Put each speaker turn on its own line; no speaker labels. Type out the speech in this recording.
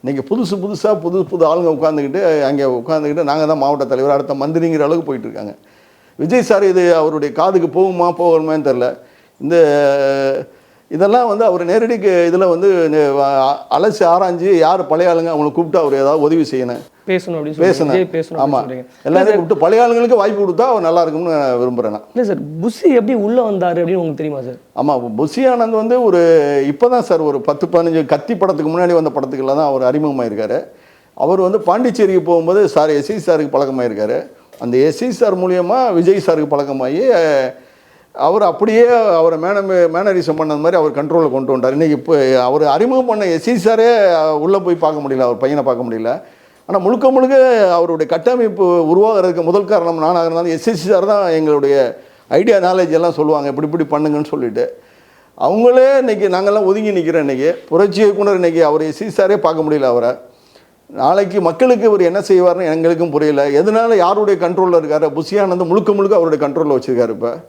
இன்றைக்கி புதுசாக புது ஆளுங்க உட்காந்துக்கிட்டு அங்கே உட்காந்துக்கிட்டு நாங்கள் தான் மாவட்ட தலைவர் அடுத்த மந்திரிங்கிற அளவுக்கு போயிட்டுருக்காங்க. விஜய் சார் இது அவருடைய காதுக்கு போகுமா போகணுமேன்னு தெரில. இதெல்லாம் வந்து அவர் நேரடி இதில் வந்து அலசி ஆராய்ஞ்சு யார் பழைய ஆளுங்க அவங்களை கூப்பிட்டு அவர் ஏதாவது உதவி செய்யணும், பேசணும். ஆமாம், எல்லாரையும் கூப்பிட்டு பழைய ஆளுங்களுக்கு வாய்ப்பு கொடுத்தா அவர் நல்லா இருக்கும்னு விரும்புகிறேன் நான்.
இல்லை சார், புஷி எப்படி உள்ளே வந்தார் அப்படின்னு உங்களுக்கு தெரியுமா சார்?
ஆமாம், புஷி ஆனந்த் வந்து ஒரு இப்போ தான் சார் ஒரு 10-15 கத்தி படத்துக்கு முன்னாடி வந்த படத்துக்குள்ள தான் அவர் அறிமுகமாயிருக்காரு. அவர் வந்து பாண்டிச்சேரிக்கு போகும்போது சார் எஸ்ஐ சாருக்கு பழக்கமாயிருக்காரு. அந்த எஸ்ஐ சார் மூலியமாக விஜய் சாருக்கு பழக்கமாகி அவர் அப்படியே அவரை மேனரிசம் பண்ணது மாதிரி அவர் கண்ட்ரோலில் கொண்டு வந்தார். இன்றைக்கி இப்போ அவர் அறிமுகம் பண்ண எஸ்ஐ சாரே உள்ளே போய் பார்க்க முடியல, அவர் பையனை பார்க்க முடியல. ஆனால் முழுக்க அவருடைய கட்டமைப்பு உருவாகிறதுக்கு முதல் காரணம் நானாக இருந்தாலும் எஸ்எஸ்சி சார் தான் எங்களுடைய ஐடியா நாலேஜ் எல்லாம் சொல்லுவாங்க, இப்படி பண்ணுங்கன்னு சொல்லிட்டு. அவங்களே இன்றைக்கி நாங்கள்லாம் ஒதுங்கி நிற்கிறோம். இன்றைக்கி புரட்சி இயக்குனர் இன்றைக்கி அவர் எஸ்எஸ்சி சாரே பார்க்க முடியல அவரை. நாளைக்கு மக்களுக்கு இவர் என்ன செய்வார்னு எங்களுக்கும் புரியல. எதனால யாருடைய கண்ட்ரோலில் இருக்காரு? புஷி ஆனந்த் முழுக்க அவருடைய கண்ட்ரோலில் வச்சுருக்காரு இப்போ.